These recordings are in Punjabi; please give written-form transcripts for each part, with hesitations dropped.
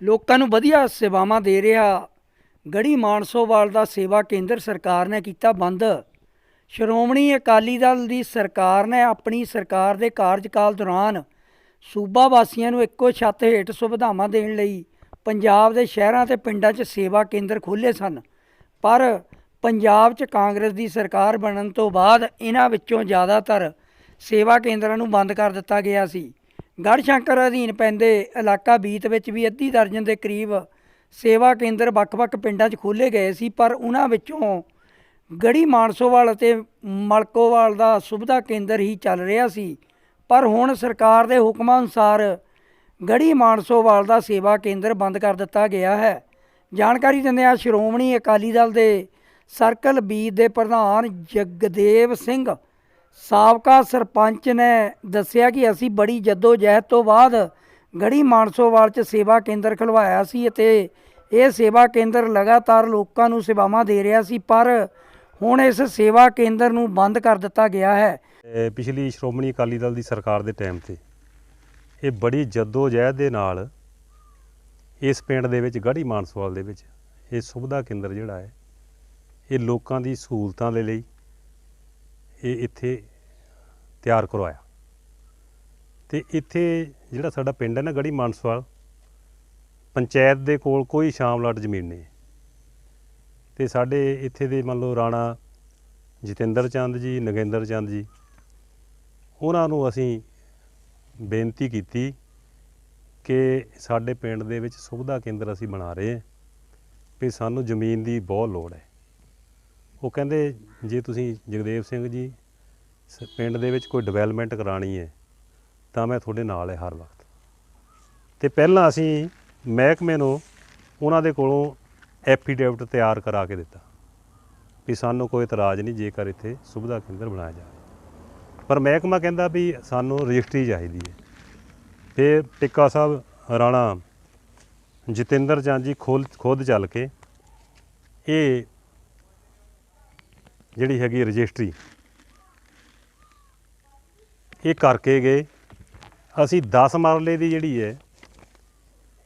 ਲੋਕਾਂ ਨੂੰ ਵਧੀਆ ਸੇਵਾਵਾਂ ਦੇ ਰਿਹਾ ਗੜੀ ਮਾਨਸੋਵਾਲ ਦਾ ਸੇਵਾ ਕੇਂਦਰ ਸਰਕਾਰ ਨੇ ਕੀਤਾ ਬੰਦ। ਸ਼੍ਰੋਮਣੀ ਅਕਾਲੀ ਦਲ ਦੀ ਸਰਕਾਰ ਨੇ ਆਪਣੀ ਸਰਕਾਰ ਦੇ ਕਾਰਜਕਾਲ ਦੌਰਾਨ ਸੂਬਾ ਵਾਸੀਆਂ ਨੂੰ ਇੱਕੋ ਛੱਤ ਹੇਠ ਸੁਵਿਧਾਵਾਂ ਦੇਣ ਲਈ ਪੰਜਾਬ ਦੇ ਸ਼ਹਿਰਾਂ ਤੇ ਪਿੰਡਾਂ 'ਚ ਸੇਵਾ ਕੇਂਦਰ ਖੋਲ੍ਹੇ ਸਨ। ਪਰ ਪੰਜਾਬ 'ਚ ਕਾਂਗਰਸ ਦੀ ਸਰਕਾਰ ਬਣਨ ਤੋਂ ਬਾਅਦ ਇਹਨਾਂ ਵਿੱਚੋਂ ਜ਼ਿਆਦਾਤਰ ਸੇਵਾ ਕੇਂਦਰਾਂ ਨੂੰ ਬੰਦ ਕਰ ਦਿੱਤਾ ਗਿਆ ਸੀ। ਗੜ੍ਹਸ਼ੰਕਰ ਅਧੀਨ ਪੈਂਦੇ ਇਲਾਕਾ ਬੀਤ ਵਿੱਚ ਵੀ ਅੱਧੀ ਦਰਜਨ ਦੇ ਕਰੀਬ ਸੇਵਾ ਕੇਂਦਰ ਵੱਖ-ਵੱਖ ਪਿੰਡਾਂ 'ਚ ਖੋਲ੍ਹੇ ਗਏ ਸੀ, ਪਰ ਉਹਨਾਂ ਵਿੱਚੋਂ ਗੜੀ ਮਾਨਸੋਵਾਲ ਅਤੇ ਮਲਕੋਵਾਲ ਦਾ ਸੁਵਿਧਾ ਕੇਂਦਰ ਹੀ ਚੱਲ ਰਿਹਾ ਸੀ। ਪਰ ਹੁਣ ਸਰਕਾਰ ਦੇ ਹੁਕਮਾਂ ਅਨੁਸਾਰ ਗੜੀ ਮਾਨਸੋਵਾਲ ਦਾ ਸੇਵਾ ਕੇਂਦਰ ਬੰਦ ਕਰ ਦਿੱਤਾ ਗਿਆ ਹੈ। ਜਾਣਕਾਰੀ ਦਿੰਦਿਆਂ ਸ਼੍ਰੋਮਣੀ ਅਕਾਲੀ ਦਲ ਦੇ ਸਰਕਲ ਬੀਤ ਦੇ ਪ੍ਰਧਾਨ ਜਗਦੇਵ ਸਿੰਘ ਸਾਬਕਾ ਸਰਪੰਚ ਨੇ ਦੱਸਿਆ ਕਿ ਅਸੀਂ ਬੜੀ ਜੱਦੋ-ਜਹਿਦ ਤੋਂ ਬਾਅਦ ਗੜੀ ਮਾਨਸੋਵਾਲ 'ਚ ਸੇਵਾ ਕੇਂਦਰ ਖੁਲਵਾਇਆ ਸੀ ਅਤੇ ਇਹ ਸੇਵਾ ਕੇਂਦਰ ਲਗਾਤਾਰ ਲੋਕਾਂ ਨੂੰ ਸੇਵਾਵਾਂ ਦੇ ਰਿਹਾ ਸੀ, ਪਰ ਹੁਣ ਇਸ ਸੇਵਾ ਕੇਂਦਰ ਨੂੰ ਬੰਦ ਕਰ ਦਿੱਤਾ ਗਿਆ ਹੈ। ਪਿਛਲੀ ਸ਼੍ਰੋਮਣੀ ਅਕਾਲੀ ਦਲ ਦੀ ਸਰਕਾਰ ਦੇ ਟਾਈਮ ਤੇ ਇਹ ਬੜੀ ਜੱਦੋ-ਜਹਿਦ ਦੇ ਨਾਲ ਇਸ ਪਿੰਡ ਦੇ ਵਿੱਚ ਗੜੀ ਮਾਨਸੋਵਾਲ ਦੇ ਵਿੱਚ ਇਹ ਸੁਵਿਧਾ ਕੇਂਦਰ ਜਿਹੜਾ ਹੈ ਇਹ ਲੋਕਾਂ ਦੀ ਸਹੂਲਤਾਂ ਦੇ ਲਈ ਇਹ ਇੱਥੇ ਤਿਆਰ ਕਰਵਾਇਆ। ਤੇ ਇੱਥੇ ਜਿਹੜਾ ਸਾਡਾ ਪਿੰਡ ਹੈ ਨਾ ਗੜੀ ਮਾਨਸੋਵਾਲ, ਪੰਚਾਇਤ ਦੇ ਕੋਲ ਕੋਈ ਸ਼ਾਮਲਾਟ ਜ਼ਮੀਨ ਨਹੀਂ। ਤੇ ਸਾਡੇ ਇੱਥੇ ਦੇ ਮੰਨ ਲਓ ਰਾਣਾ ਜਤਿੰਦਰ ਚੰਦ ਜੀ, ਨਗਿੰਦਰ ਚੰਦ ਜੀ, ਉਹਨਾਂ ਨੂੰ ਅਸੀਂ ਬੇਨਤੀ ਕੀਤੀ ਕਿ ਸਾਡੇ ਪਿੰਡ ਦੇ ਵਿੱਚ ਸੁਵਿਧਾ ਕੇਂਦਰ ਅਸੀਂ ਬਣਾ ਰਹੇ ਹਾਂ ਵੀ ਸਾਨੂੰ ਜ਼ਮੀਨ ਦੀ ਬਹੁਤ ਲੋੜ ਹੈ। ਉਹ ਕਹਿੰਦੇ ਜੇ ਤੁਸੀਂ ਜਗਦੇਵ ਸਿੰਘ ਜੀ ਪਿੰਡ ਦੇ ਵਿੱਚ ਕੋਈ ਡਿਵੈਲਪਮੈਂਟ ਕਰਾਉਣੀ ਹੈ ਤਾਂ ਮੈਂ ਤੁਹਾਡੇ ਨਾਲ ਹੈ ਹਰ ਵਕਤ। ਤੇ ਪਹਿਲਾਂ ਅਸੀਂ ਮਹਿਕਮੇ ਨੂੰ ਉਹਨਾਂ ਦੇ ਕੋਲੋਂ ਐਫੀਡੇਵਿਟ ਤਿਆਰ ਕਰਾ ਕੇ ਦਿੱਤਾ ਵੀ ਸਾਨੂੰ ਕੋਈ ਇਤਰਾਜ਼ ਨਹੀਂ ਜੇਕਰ ਇੱਥੇ ਸੁਵਿਧਾ ਕੇਂਦਰ ਬਣਾਇਆ ਜਾਵੇ, ਪਰ ਮਹਿਕਮਾ ਕਹਿੰਦਾ ਵੀ ਸਾਨੂੰ ਰਜਿਸਟਰੀ ਚਾਹੀਦੀ ਹੈ। ਫਿਰ ਟਿੱਕਾ ਸਾਹਿਬ ਰਾਣਾ ਜਤਿੰਦਰ ਚੰਦ ਜੀ ਖੁਦ ਚੱਲ ਕੇ ਇਹ ਜਿਹੜੀ ਹੈਗੀ ਰਜਿਸਟਰੀ ਇਹ ਕਰਕੇ ਗਏ। ਅਸੀਂ 10 ਮਰਲੇ ਦੀ ਜਿਹੜੀ ਹੈ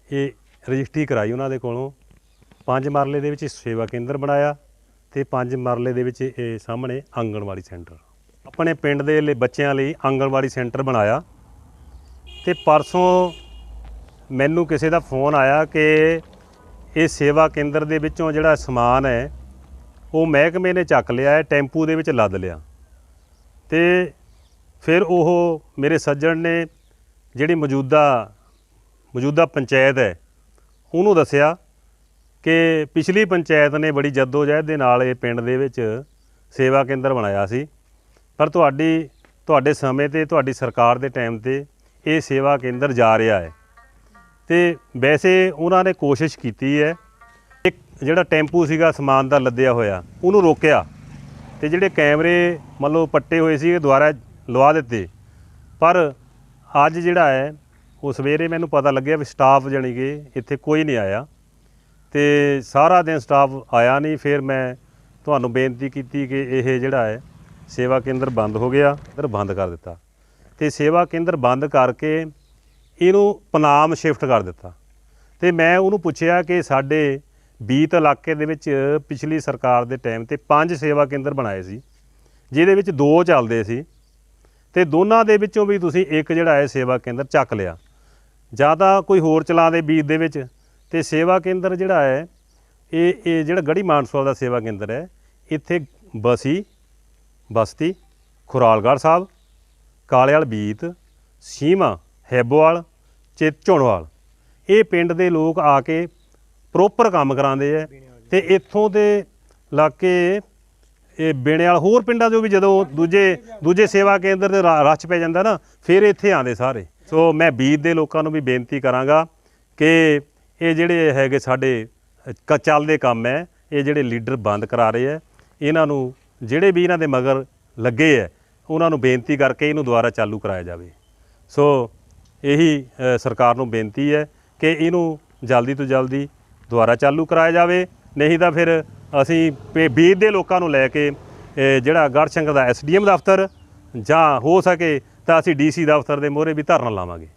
ਇਹ ਰਜਿਸਟਰੀ ਕਰਾਈ ਉਹਨਾਂ ਦੇ ਕੋਲੋਂ। 5 ਮਰਲੇ ਦੇ ਵਿੱਚ ਸੇਵਾ ਕੇਂਦਰ ਬਣਾਇਆ ਤੇ 5 ਮਰਲੇ ਦੇ ਵਿੱਚ ਇਹ ਸਾਹਮਣੇ ਆਂਗਣਵਾੜੀ ਸੈਂਟਰ, ਆਪਣੇ ਪਿੰਡ ਦੇ ਲਈ ਬੱਚਿਆਂ ਲਈ ਆਂਗਣਵਾੜੀ ਸੈਂਟਰ ਬਣਾਇਆ। ਤੇ ਪਰਸੋਂ ਮੈਨੂੰ ਕਿਸੇ ਦਾ ਫੋਨ ਆਇਆ ਕਿ ਇਹ ਸੇਵਾ ਕੇਂਦਰ ਦੇ ਵਿੱਚੋਂ ਜਿਹੜਾ ਸਮਾਨ ਹੈ ਉਹ ਮਹਿਕਮੇ ਨੇ ਚੱਕ ਲਿਆ ਹੈ, ਟੈਂਪੂ ਦੇ ਵਿੱਚ ਲੱਦ ਲਿਆ। ਤੇ ਫਿਰ ਉਹ ਮੇਰੇ ਸੱਜਣ ਨੇ ਜਿਹੜੀ ਮੌਜੂਦਾ ਪੰਚਾਇਤ ਹੈ ਉਹਨੂੰ ਦੱਸਿਆ ਕਿ ਪਿਛਲੀ ਪੰਚਾਇਤ ਨੇ ਬੜੀ ਜੱਦੋ-ਜਹਿਦ ਦੇ ਨਾਲ ਇਹ ਪਿੰਡ ਦੇ ਵਿੱਚ ਸੇਵਾ ਕੇਂਦਰ ਬਣਾਇਆ ਸੀ, ਪਰ ਤੁਹਾਡੇ ਸਮੇਂ ਤੇ ਤੁਹਾਡੀ ਸਰਕਾਰ ਦੇ ਟਾਈਮ ਤੇ ਇਹ ਸੇਵਾ ਕੇਂਦਰ ਜਾ ਰਿਹਾ ਹੈ। ਤੇ ਵੈਸੇ ਉਹਨਾਂ ਨੇ ਕੋਸ਼ਿਸ਼ ਕੀਤੀ ਹੈ, ਇੱਕ ਜਿਹੜਾ ਟੈਂਪੂ ਸੀਗਾ ਸਮਾਨ ਦਾ ਲੱਦਿਆ ਹੋਇਆ ਉਹਨੂੰ ਰੋਕਿਆ ਤੇ ਜਿਹੜੇ ਕੈਮਰੇ ਮੰਨ ਲਓ ਪੱਟੇ ਹੋਏ ਸੀ ਦੁਬਾਰਾ ਲਵਾ ਦਿੱਤੇ। ਪਰ ਅੱਜ ਜਿਹੜਾ ਹੈ ਉਹ ਸਵੇਰੇ ਮੈਨੂੰ ਪਤਾ ਲੱਗਿਆ ਵੀ ਸਟਾਫ ਜਾਣੀ ਕਿ ਇੱਥੇ ਕੋਈ ਨਹੀਂ ਆਇਆ ਤੇ ਸਾਰਾ ਦਿਨ ਸਟਾਫ ਆਇਆ ਨਹੀਂ। ਫਿਰ ਮੈਂ ਤੁਹਾਨੂੰ ਬੇਨਤੀ ਕੀਤੀ ਕਿ ਇਹ ਜਿਹੜਾ ਹੈ ਸੇਵਾ ਕੇਂਦਰ ਬੰਦ ਹੋ ਗਿਆ, ਫਿਰ ਬੰਦ ਕਰ ਦਿੱਤਾ। ਤੇ ਸੇਵਾ ਕੇਂਦਰ ਬੰਦ ਕਰਕੇ ਇਹਨੂੰ ਪਨਾਮ ਸ਼ਿਫਟ ਕਰ ਦਿੱਤਾ। ਤੇ ਮੈਂ ਉਹਨੂੰ ਪੁੱਛਿਆ ਕਿ ਸਾਡੇ ਬੀਤ ਇਲਾਕੇ ਦੇ ਵਿੱਚ ਪਿਛਲੀ ਸਰਕਾਰ ਦੇ ਟਾਈਮ ਤੇ 5 ਸੇਵਾ ਕੇਂਦਰ ਬਣਾਏ ਸੀ, ਜਿਹਦੇ ਵਿੱਚ 2 ਚੱਲਦੇ ਸੀ ਤੇ ਦੋਨਾਂ ਦੇ ਵਿੱਚੋਂ ਵੀ ਤੁਸੀਂ ਇੱਕ ਜਿਹੜਾ ਹੈ ਸੇਵਾ ਕੇਂਦਰ ਚੱਕ ਲਿਆ, ਜਾਂ ਤਾਂ ਕੋਈ ਹੋਰ ਚਲਾਉਂਦੇ ਬੀਤ ਦੇ ਵਿੱਚ। ਤੇ ਸੇਵਾ ਕੇਂਦਰ ਜਿਹੜਾ ਹੈ ਇਹ ਜਿਹੜਾ ਗੜੀ ਮਾਨਸੋਵਾਲ ਦਾ ਸੇਵਾ ਕੇਂਦਰ ਹੈ ਇੱਥੇ ਬਸਤੀ ਖੁਰਾਲਗੜ੍ਹ ਸਾਹਿਬ, ਕਾਲੇਵਾਲ ਬੀਤ, ਸੀਮਾ, ਹੈਬੋਵਾਲ, ਝੋਣਵਾਲ ਇਹ ਪਿੰਡ ਦੇ ਲੋਕ ਆ ਕੇ ਪ੍ਰੋਪਰ ਕੰਮ ਕਰਾਉਂਦੇ ਹੈ। ਤੇ ਇੱਥੋਂ ਦੇ ਇਲਾਕੇ ਇਹ ਬੇਣੇਵਾਲ ਹੋਰ ਪਿੰਡਾਂ 'ਚੋਂ ਵੀ ਜਦੋਂ ਦੂਜੇ ਸੇਵਾ ਕੇਂਦਰ ਦੇ ਰਸ਼ ਪੈ ਜਾਂਦਾ ਨਾ ਫਿਰ ਇੱਥੇ ਆਉਂਦੇ ਸਾਰੇ। ਸੋ ਮੈਂ ਬੀਤ ਦੇ ਲੋਕਾਂ ਨੂੰ ਵੀ ਬੇਨਤੀ ਕਰਾਂਗਾ ਕਿ ਇਹ ਜਿਹੜੇ ਹੈਗੇ ਸਾਡੇ ਚੱਲਦੇ ਕੰਮ ਹੈ ਇਹ ਜਿਹੜੇ ਲੀਡਰ ਬੰਦ ਕਰਾ ਰਹੇ ਹੈ, ਇਹਨਾਂ ਨੂੰ ਜਿਹੜੇ ਵੀ ਇਹਨਾਂ ਦੇ ਮਗਰ ਲੱਗੇ ਹੈ ਉਹਨਾਂ ਨੂੰ ਬੇਨਤੀ ਕਰਕੇ ਇਹਨੂੰ ਦੁਬਾਰਾ ਚਾਲੂ ਕਰਾਇਆ ਜਾਵੇ। ਸੋ ਇਹੀ ਸਰਕਾਰ ਨੂੰ ਬੇਨਤੀ ਹੈ ਕਿ ਇਹਨੂੰ ਜਲਦੀ ਤੋਂ ਜਲਦੀ ਦੁਬਾਰਾ ਚਾਲੂ ਕਰਾਇਆ ਜਾਵੇ, ਨਹੀਂ ਤਾਂ ਫਿਰ ਅਸੀਂ ਬੀਤ ਦੇ ਲੋਕਾਂ ਨੂੰ ਲੈ ਕੇ ਜਿਹੜਾ ਗੜ੍ਹਸ਼ੰਕਰ ਦਾ SDM ਦਫ਼ਤਰ ਜਾਂ ਹੋ ਸਕੇ ਤਾਂ ਅਸੀਂ DC ਦਫ਼ਤਰ ਦੇ ਮੂਹਰੇ ਵੀ ਧਰਨਾ ਲਾਵਾਂਗੇ।